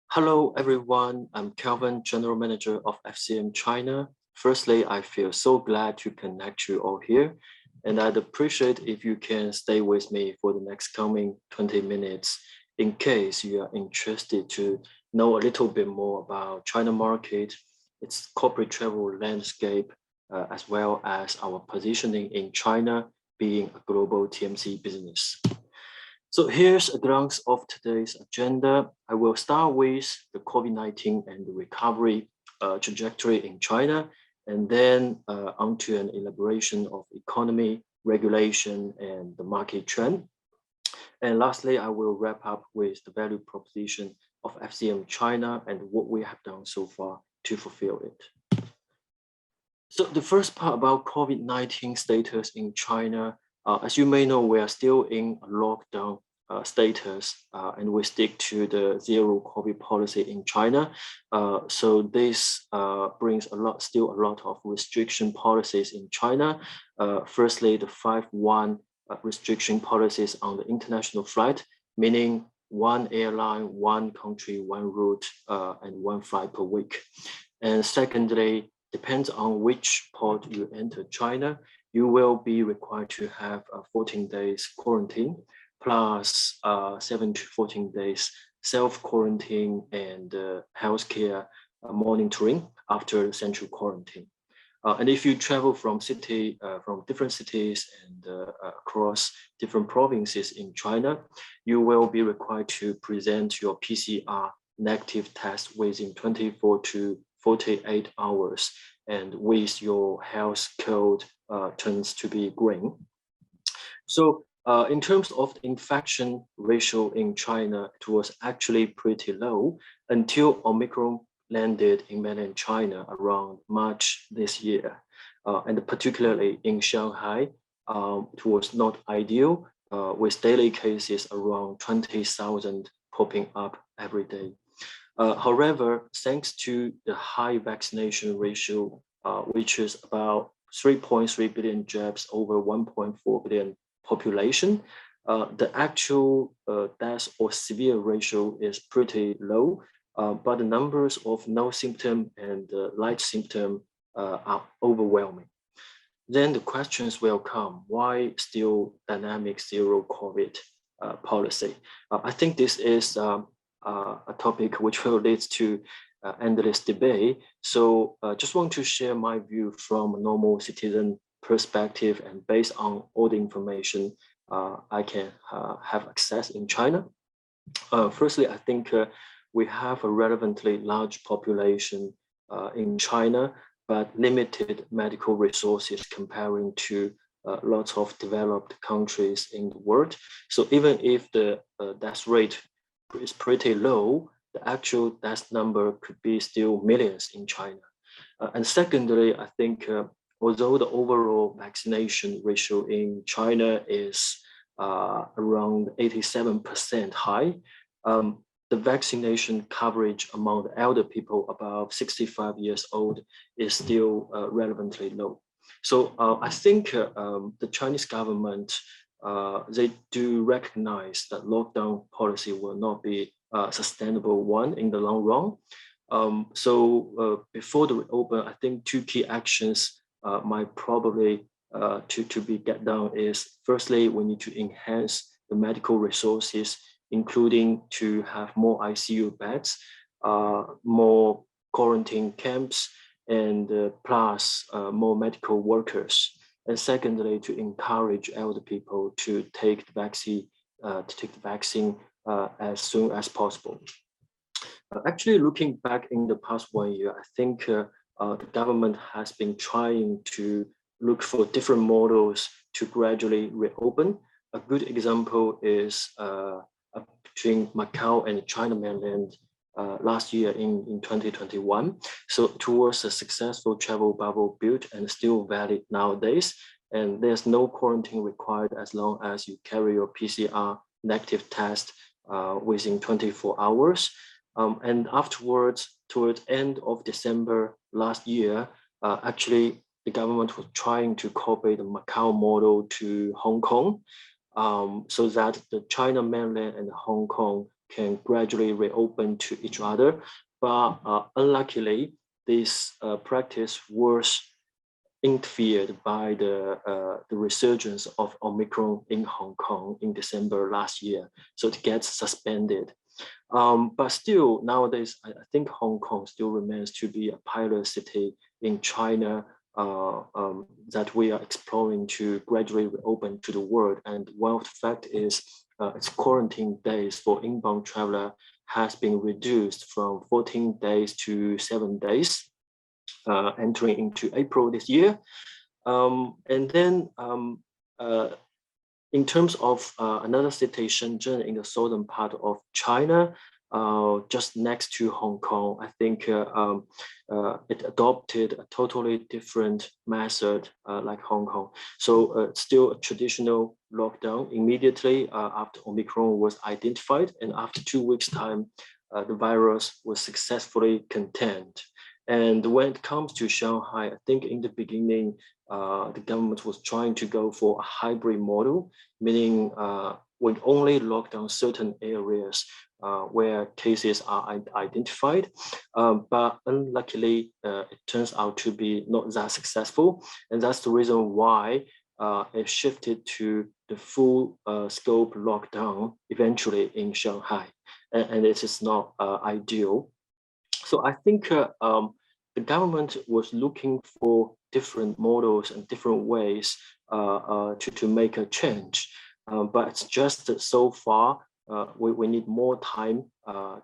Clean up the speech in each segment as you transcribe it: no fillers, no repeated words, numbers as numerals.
Hello, everyone. I'm Calvin, General Manager of FCM China. Firstly, I feel so glad to connect you all here, and I'd appreciate if you can stay with me for the next coming 20 minutes in case you are interested to know a little bit more about China market, its corporate travel landscape, as well as our positioning in China being a global TMC business. So here's a glance of today's agenda. I will start with the COVID-19 and the recovery trajectory in China, and then onto an elaboration of economy, regulation, and the market trend. And lastly, I will wrap up with the value proposition of FCM China and what we have done so far to fulfill it. So the first part about COVID-19 status in China, as you may know, we are still in a lockdown status, and we stick to the zero COVID policy in China. So this brings still a lot of restriction policies in China. Firstly, the 5-1 restriction policies on the international flight, meaning one airline, one country, one route, and one flight per week. And secondly, depends on which port you enter China, you will be required to have a 14 days quarantine plus 7 to 14 days self-quarantine and healthcare monitoring after central quarantine. And if you travel from different cities and across different provinces in China, you will be required to present your PCR negative test within 24 to 48 hours, and with your health code turns to be green. So in terms of the infection ratio in China, it was actually pretty low until Omicron landed in mainland China around March this year. And particularly in Shanghai, it was not ideal with daily cases around 20,000 popping up every day. However, thanks to the high vaccination ratio, which is about 3.3 billion jabs over 1.4 billion population, the actual death or severe ratio is pretty low, but the numbers of no symptom and light symptom are overwhelming. Then the questions will come, why still dynamic zero COVID policy? I think this is a topic which will lead to endless debate. So just want to share my view from a normal citizen perspective and based on all the information I can have access in China. Firstly, I think we have a relevantly large population in China, but limited medical resources comparing to lots of developed countries in the world. So even if the death rate is pretty low, the actual death number could be still millions in China. And secondly, I think although the overall vaccination ratio in China is around 87% high, the vaccination coverage among the elder people above 65 years old is still relevantly low. So I think the Chinese government, they do recognize that lockdown policy will not be a sustainable one in the long run. So before the reopen, I think two key actions might probably to be get done is, firstly, we need to enhance the medical resources, including to have more ICU beds, more quarantine camps, and plus more medical workers. And secondly, to encourage elder people to take the vaccine as soon as possible. Actually, looking back in the past 1 year, I think the government has been trying to look for different models to gradually reopen. A good example is between Macau and China mainland last year in 2021. So towards a successful travel bubble built and still valid nowadays. And there's no quarantine required as long as you carry your PCR negative test within 24 hours. And afterwards, towards end of December last year, actually the government was trying to copy the Macau model to Hong Kong. so that the China mainland and Hong Kong can gradually reopen to each other. But unluckily, this practice was interfered by the resurgence of Omicron in Hong Kong in December last year. So it gets suspended. But still, nowadays, I think Hong Kong still remains to be a pilot city in China that we are exploring to gradually reopen to the world. And one of the fact is its quarantine days for inbound traveler has been reduced from 14 days to 7 days, entering into April this year. And then in terms of another city, Shenzhen, in the southern part of China, just next to Hong Kong, I think it adopted a totally different method like Hong Kong. So still a traditional lockdown immediately after Omicron was identified, and after 2 weeks' time, the virus was successfully contained. And when it comes to Shanghai, I think in the beginning, the government was trying to go for a hybrid model, meaning we only lock down certain areas where cases are identified. But unluckily, it turns out to be not that successful. And that's the reason why it shifted to the full scope lockdown eventually in Shanghai. And it is not ideal. So I think the government was looking for different models and different ways to make a change. But it's just that so far, we need more time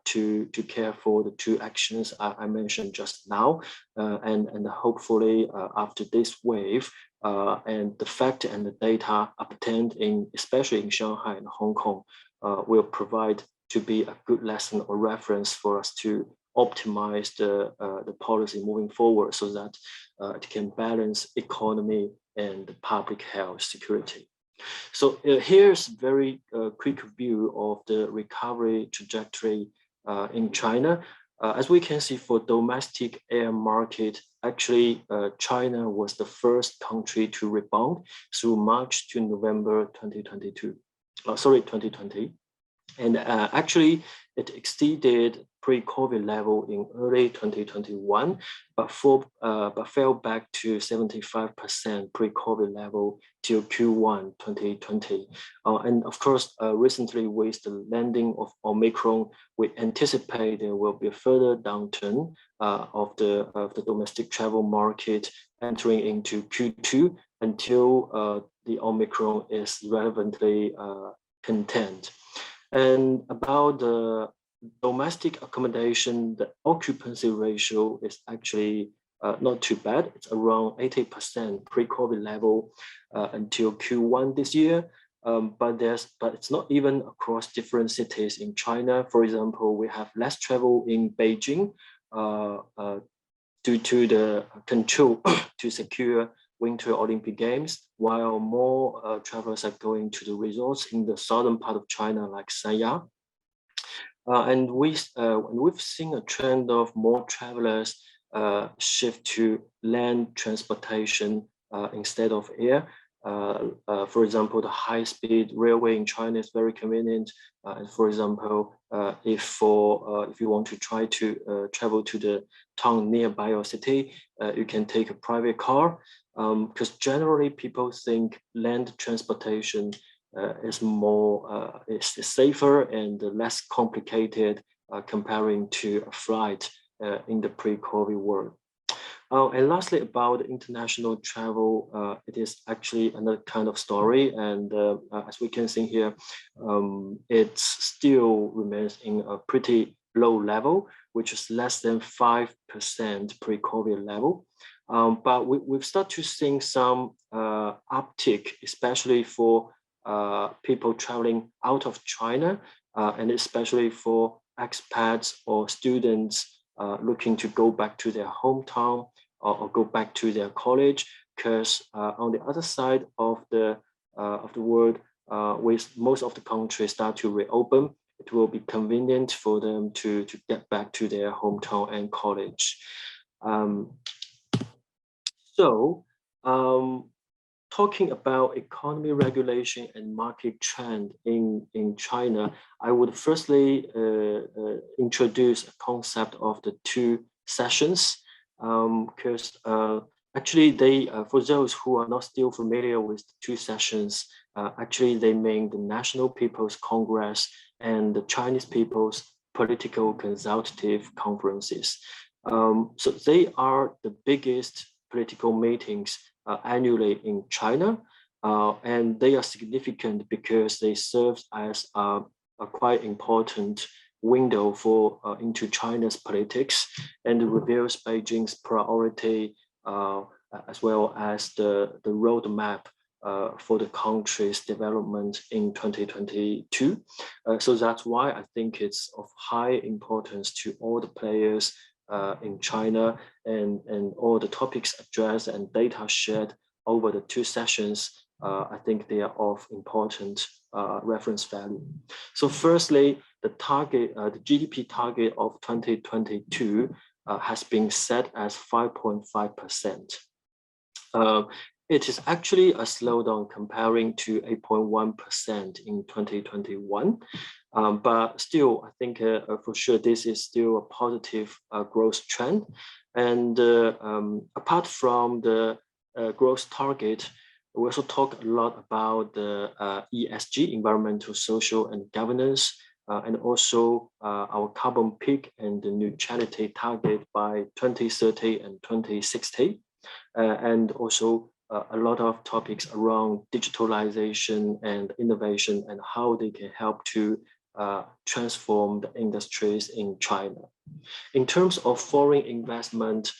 to care for the two actions I mentioned just now. And hopefully after this wave, and the fact and the data obtained especially in Shanghai and Hong Kong will provide to be a good lesson or reference for us to optimize the policy moving forward so that it can balance economy and public health security. So here's a very quick view of the recovery trajectory in China. As we can see for domestic air market, actually China was the first country to rebound through March to November 2022. 2020. And actually, it exceeded pre-COVID level in early 2021, but fell back to 75% pre-COVID level till Q1 2020. And of course, recently with the landing of Omicron, we anticipate there will be a further downturn of the domestic travel market entering into Q2 until the Omicron is relevantly contained. And about the domestic accommodation, the occupancy ratio is actually not too bad. It's around 80% pre-COVID level until Q1 this year. But it's not even across different cities in China. For example, we have less travel in Beijing due to the control to secure Winter Olympic Games, while more travelers are going to the resorts in the southern part of China, like Sanya. And we've seen a trend of more travelers shift to land transportation instead of air. For example, the high-speed railway in China is very convenient. And for example, if you want to try to travel to the town nearby your city, you can take a private car. Because generally people think land transportation is safer and less complicated comparing to a flight in the pre-COVID world. And lastly, about international travel, it is actually another kind of story. And as we can see here, it still remains in a pretty low level, which is less than 5% pre-COVID level. But we've started to see some uptick, especially for people traveling out of China, and especially for expats or students looking to go back to their hometown or go back to their college. Because on the other side of the world, with most of the countries start to reopen, it will be convenient for them to get back to their hometown and college. So talking about economy regulation and market trend in China, I would firstly introduce a concept of the two sessions, because actually they, for those who are not still familiar with the two sessions, actually they mean the National People's Congress and the Chinese People's Political Consultative Conferences. So they are the biggest political meetings annually in China, and they are significant because they serve as a quite important window for into China's politics, and reveals Beijing's priority as well as the roadmap for the country's development in 2022. So that's why I think it's of high importance to all the players in China, and all the topics addressed and data shared over the two sessions. I think they are of important reference value. So firstly, the target, the GDP target of 2022 has been set as 5.5%. It is actually a slowdown comparing to 8.1% in 2021. But still, I think for sure this is still a positive growth trend. And apart from the growth target, we also talk a lot about the ESG, environmental, social, and governance, and also our carbon peak and the neutrality target by 2030 and 2060, and also a lot of topics around digitalization and innovation and how they can help to transform the industries in China. In terms of foreign investment,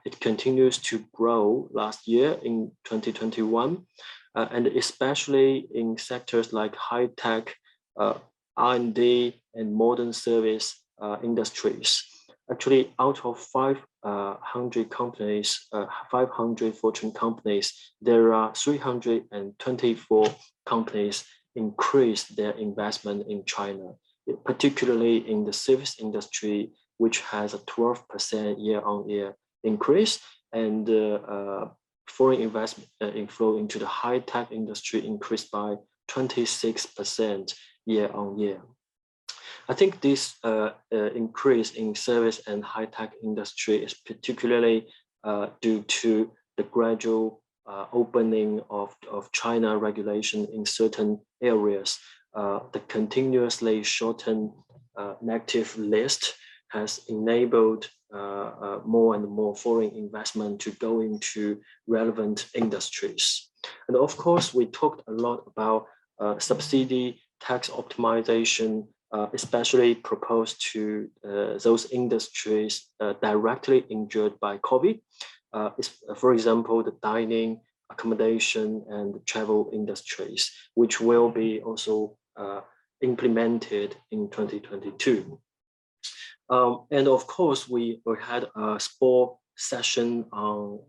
it continues to grow last year in 2021, and especially in sectors like high-tech, R&D, and modern service industries. Actually, out of 500 companies, 500 Fortune companies, there are 324 companies increased their investment in China, particularly in the service industry, which has a 12% year-on-year increase, and foreign investment inflow into the high-tech industry increased by 26% year-on-year. I think this increase in service and high-tech industry is particularly due to the gradual opening of China regulation in certain areas. The continuously shortened negative list has enabled more and more foreign investment to go into relevant industries. And of course, we talked a lot about subsidy tax optimization, especially proposed to those industries directly injured by COVID. For example, the dining, accommodation, and travel industries, which will be also implemented in 2022. And of course, we had a sport session on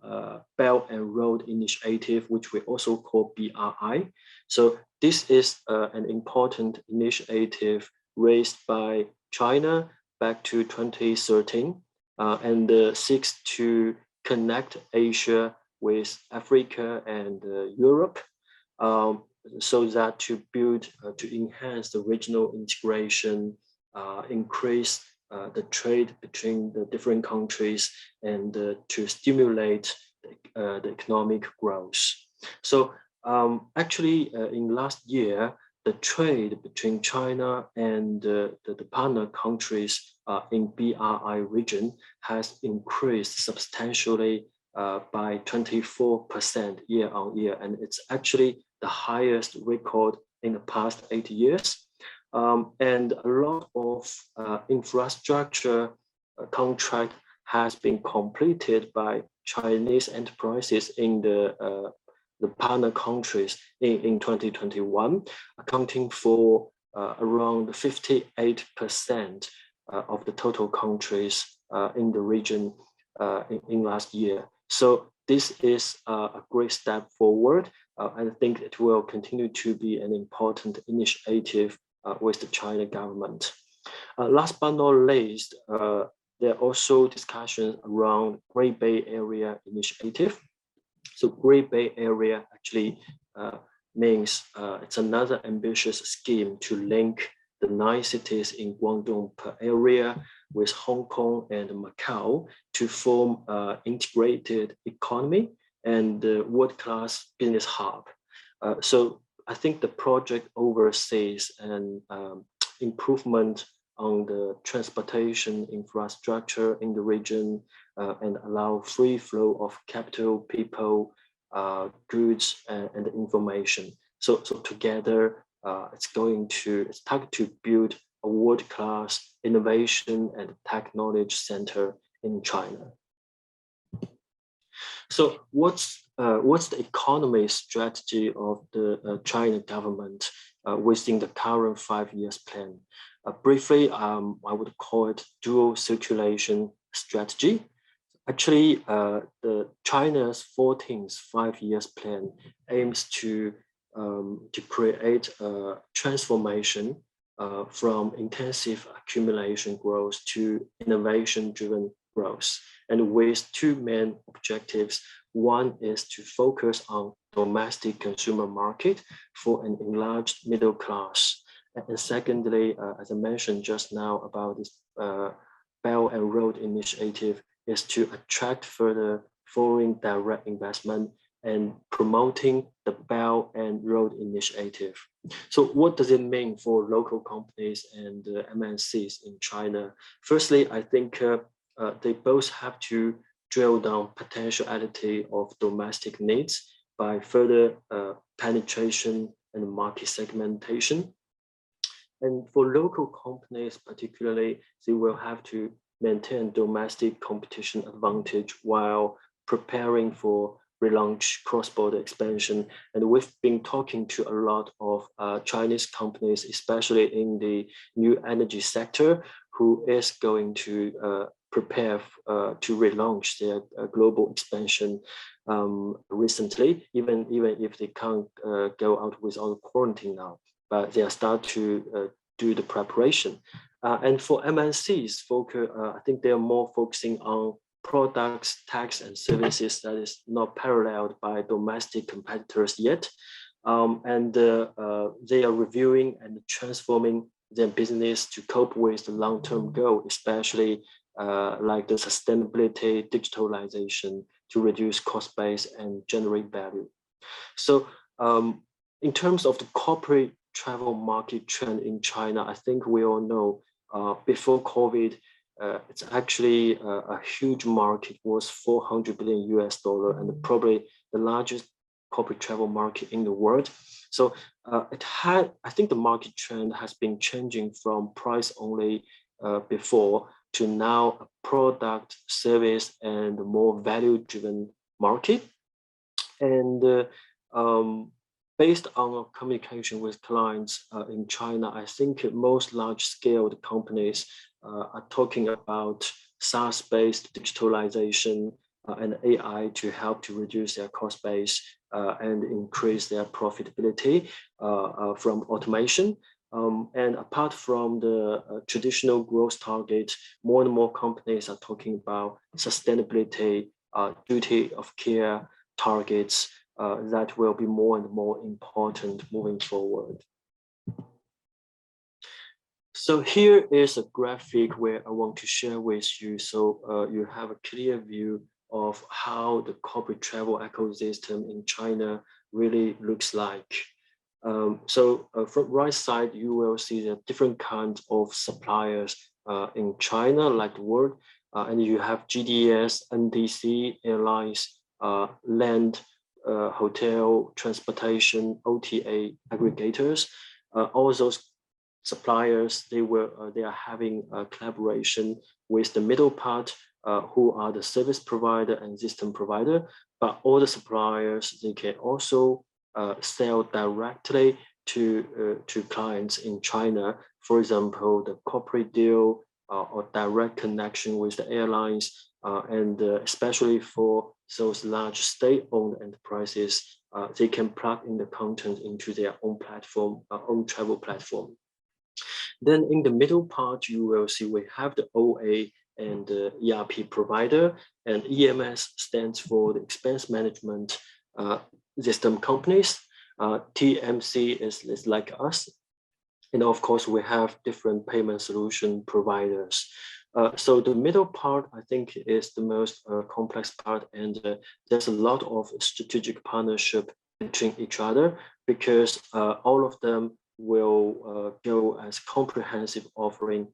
Belt and Road Initiative, which we also call BRI. So this is an important initiative raised by China back to 2013, and seeks to connect Asia with Africa and Europe, so that to build, to enhance the regional integration, increase the trade between the different countries, and to stimulate the economic growth. So actually, in last year, the trade between China and the partner countries in BRI region has increased substantially by 24% year-on-year, and it's actually the highest record in the past 8 years. And a lot of infrastructure contract has been completed by Chinese enterprises in the partner countries in 2021, accounting for around 58% of the total countries in the region in last year. So this is a great step forward. I think it will continue to be an important initiative with the China government. Last but not least, there are also discussions around Great Bay Area Initiative. So Great Bay Area actually means it's another ambitious scheme to link the 9 cities in Guangdong area with Hong Kong and Macau to form an integrated economy and world-class business hub. So I think the project oversees an improvement on the transportation infrastructure in the region and allow free flow of capital, people, goods, and information. So together, it's targeted to build a world-class innovation and technology center in China. So what's the economy strategy of the China government within the current 5 years plan? Briefly, I would call it dual circulation strategy. Actually, the China's 14th 5 years plan aims to create a transformation from intensive accumulation growth to innovation-driven growth, and with 2 main objectives. One is to focus on domestic consumer market for an enlarged middle class. And secondly, as I mentioned just now about this Belt and Road Initiative, is to attract further foreign direct investment and promoting the Belt and Road Initiative. So what does it mean for local companies and MNCs in China? Firstly, I think they both have to drill down potentiality of domestic needs by further penetration and market segmentation. And for local companies particularly, they will have to maintain domestic competition advantage while preparing for relaunch cross-border expansion. And we've been talking to a lot of Chinese companies, especially in the new energy sector, who is going to prepare to relaunch their global expansion recently, even if they can't go out without quarantine now, but they are start to do the preparation. And for MNCs, I think they are more focusing on products, tax, and services that is not paralleled by domestic competitors yet. And they are reviewing and transforming their business to cope with the long-term goal, especially like the sustainability, digitalization, to reduce cost base and generate value. So in terms of the corporate travel market trend in China, I think we all know before COVID, it's actually a huge market, was $400 billion and probably the largest corporate travel market in the world. So I think the market trend has been changing from price only before to now a product, service, and more value-driven market. And based on our communication with clients in China, I think most large-scale companies are talking about SaaS-based digitalization and AI to help to reduce their cost base and increase their profitability from automation. And apart from the traditional growth target, more and more companies are talking about sustainability, duty of care targets that will be more and more important moving forward. So here is a graphic where I want to share with you, so you have a clear view of how the corporate travel ecosystem in China really looks like. So from right side, you will see the different kinds of suppliers in China, like the world, and you have GDS, NDC, airlines, land, hotel, transportation, OTA aggregators. All those suppliers, they are having a collaboration with the middle part, who are the service provider and system provider. But all the suppliers, they can also sell directly to clients in China. For example, the corporate deal or direct connection with the airlines, and especially for those large state-owned enterprises, they can plug in the content into their own platform, own travel platform. Then in the middle part, you will see we have the OA and ERP provider, and EMS stands for the expense management system companies. TMC is like us. And of course, we have different payment solution providers. So the middle part, I think, is the most complex part, and there's a lot of strategic partnership between each other, because all of them will go as comprehensive offering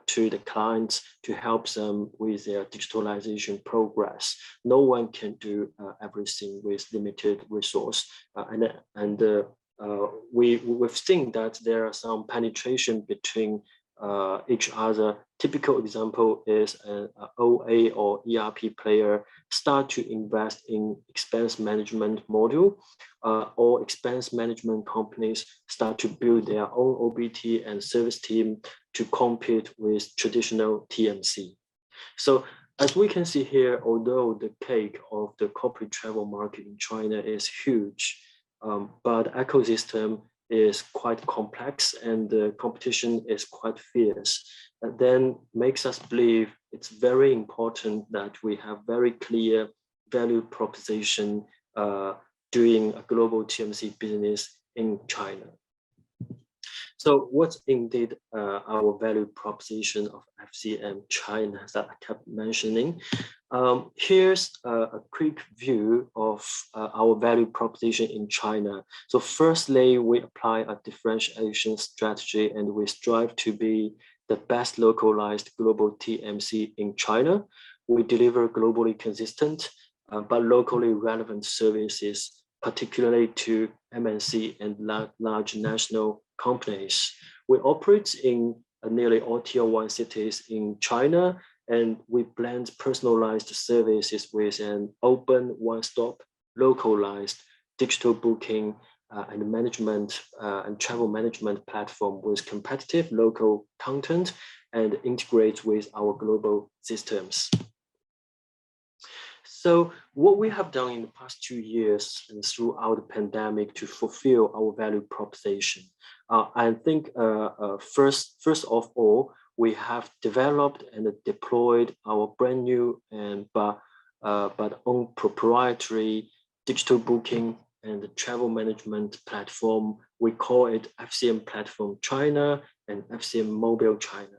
to the clients to help them with their digitalization progress. No one can do everything with limited resource, we've seen that there are some penetration between each other. Typical example is an OA or ERP player start to invest in expense management module, or expense management companies start to build their own OBT and service team to compete with traditional TMC. So as we can see here, although the cake of the corporate travel market in China is huge, but ecosystem is quite complex and the competition is quite fierce. And then makes us believe it's very important that we have very clear value proposition doing a global TMC business in China. So what's indeed our value proposition of FCM China that I kept mentioning? Here's a quick view of our value proposition in China. So firstly, we apply a differentiation strategy and we strive to be the best localized global TMC in China. We deliver globally consistent but locally relevant services, particularly to MNC and large national companies. We operate in nearly all tier 1 cities in China, and we blend personalized services with an open, one-stop, localized digital booking and management and travel management platform with competitive local content and integrate with our global systems. So what we have done in the past 2 years and throughout the pandemic to fulfill our value proposition, I think first of all, we have developed and deployed our brand new but own proprietary digital booking and travel management platform. We call it FCM Platform China and FCM Mobile China.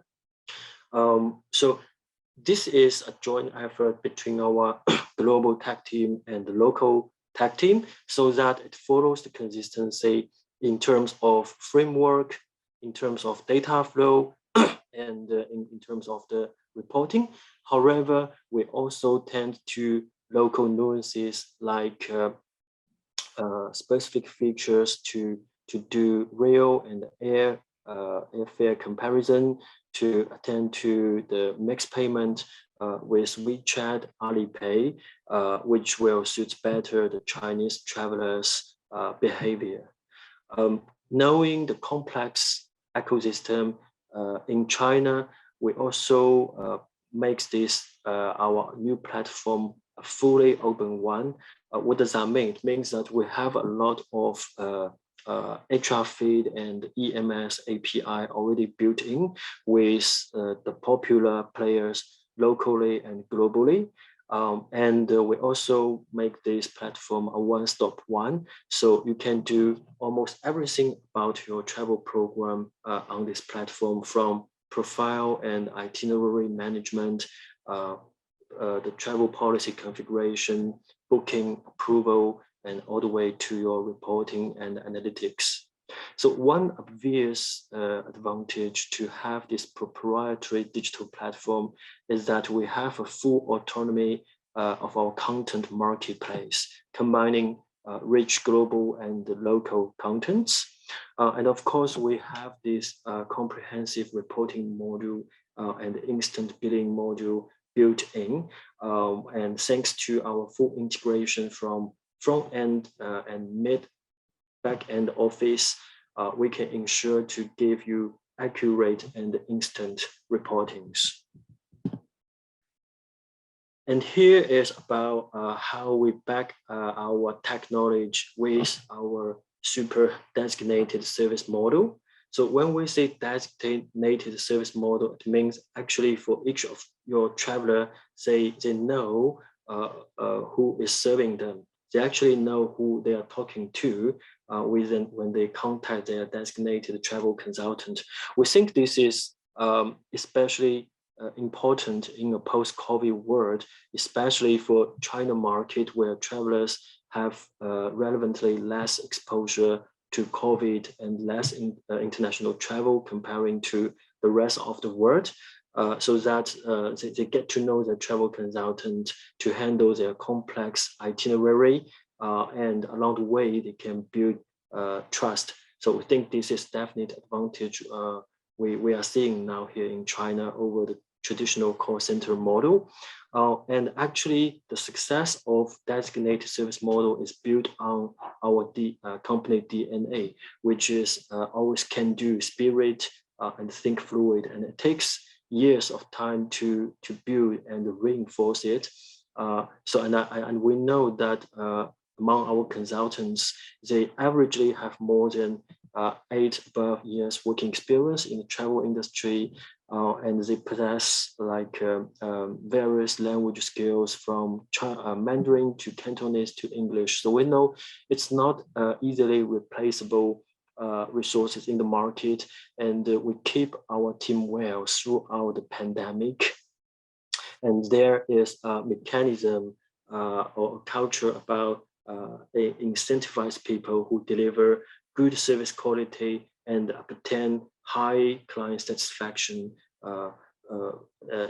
So this is a joint effort between our global tech team and the local tech team, so that it follows the consistency in terms of framework, in terms of data flow, and in terms of the reporting. However, we also tend to local nuances like specific features to do rail and airfare comparison, to attend to the mixed payment with WeChat, Alipay, which will suit better the Chinese travelers' behavior. Knowing the complex ecosystem in China, we also makes this our new platform a fully open one. What does that mean? It means that we have a lot of HR feed and EMS API already built in with the popular players locally and globally. And we also make this platform a one-stop one. So you can do almost everything about your travel program on this platform, from profile and itinerary management, the travel policy configuration, booking approval, and all the way to your reporting and analytics. So one obvious advantage to have this proprietary digital platform is that we have a full autonomy of our content marketplace, combining rich global and local contents. And of course, we have this comprehensive reporting module and instant billing module built in. And thanks to our full integration from front end and back end office, we can ensure to give you accurate and instant reportings. And here is about how we back our technology with our super designated service model. So when we say designated service model, it means actually for each of your traveler, they know who is serving them. They actually know who they are talking to when they contact their designated travel consultant. We think this is especially important in a post-COVID world, especially for China market where travelers have relevantly less exposure to COVID and less international travel comparing to the rest of the world. So that they get to know the travel consultant to handle their complex itinerary, and along the way they can build trust. So we think this is definitely advantage we are seeing now here in China over the traditional call center model. And actually, the success of designated service model is built on our company DNA, which is always can-do spirit and think fluid. And it takes years of time to build and reinforce it. And we know that among our consultants, they averagely have more than 8 above years working experience in the travel industry, and they possess various language skills from Mandarin to Cantonese to English. So we know it's not easily replaceable resources in the market, and we keep our team well throughout the pandemic. And there is a mechanism or a culture about incentivize people who deliver good service quality and obtain high client satisfaction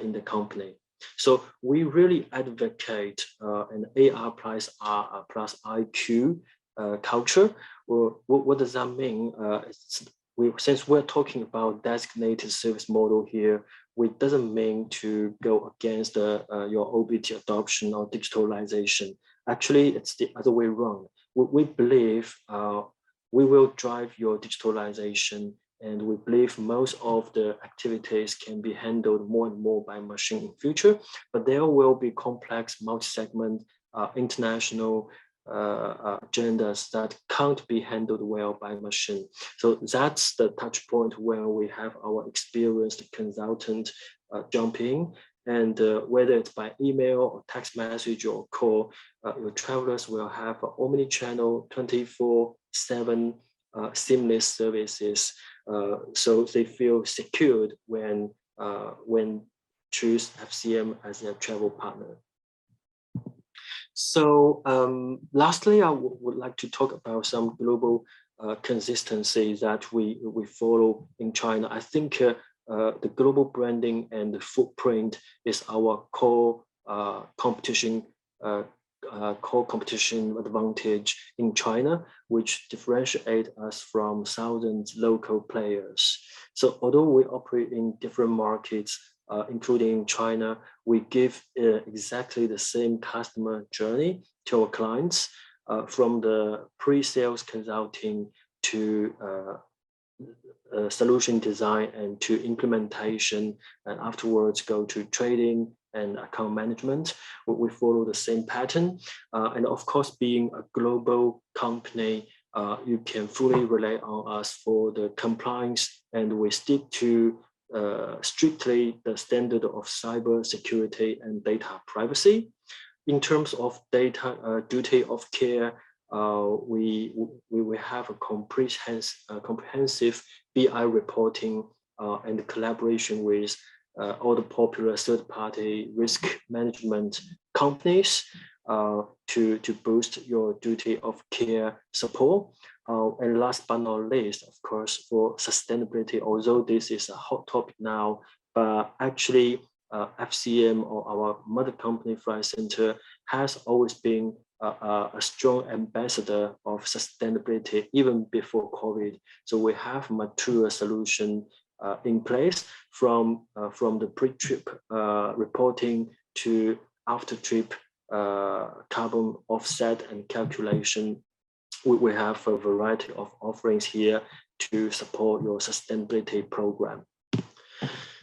in the company. So we really advocate an AR plus R plus IQ culture. Well, what does that mean? Since we're talking about designated service model here, it doesn't mean to go against your OBT adoption or digitalization. Actually, it's the other way around. We believe we will drive your digitalization, and we believe most of the activities can be handled more and more by machine in future, but there will be complex multi-segment international agendas that can't be handled well by machine. So that's the touch point where we have our experienced consultant jump in, and whether it's by email or text message or call, your travelers will have omni-channel 24/7 seamless services, so they feel secured when choose FCM as their travel partner. So lastly, I would like to talk about some global consistency that we follow in China. I think the global branding and the footprint is our core competition advantage in China, which differentiate us from thousands local players. So although we operate in different markets, including China, we give exactly the same customer journey to our clients, from the pre-sales consulting to solution design and to implementation, and afterwards go to trading and account management. We follow the same pattern. And of course, being a global company, you can fully rely on us for the compliance, and we stick to strictly the standard of cyber security and data privacy. In terms of data duty of care, we have a comprehensive BI reporting and collaboration with all the popular third-party risk management companies to boost your duty of care support. And last but not least, of course, for sustainability, although this is a hot topic now, but actually FCM, or our mother company Flight Center, has always been a strong ambassador of sustainability even before COVID. So we have mature solution in place from the pre-trip reporting to after-trip carbon offset and calculation. We have a variety of offerings here to support your sustainability program.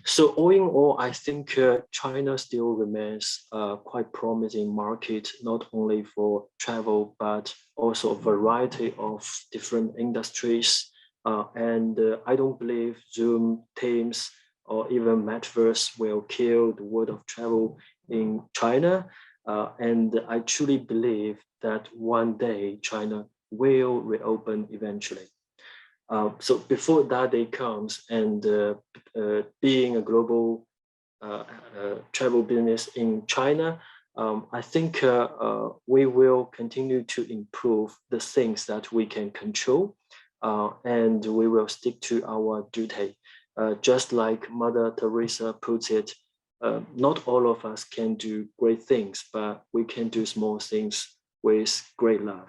So all in all, I think China still remains quite promising market, not only for travel, but also a variety of different industries. I don't believe Zoom, Teams, or even Metaverse will kill the world of travel in China. And I truly believe that one day China will reopen eventually. So before that day comes, and being a global travel business in China, I think we will continue to improve the things that we can control, and we will stick to our duty. Just like Mother Teresa puts it, not all of us can do great things, but we can do small things with great love.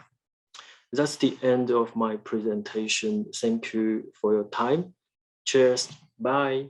That's the end of my presentation. Thank you for your time. Cheers. Bye.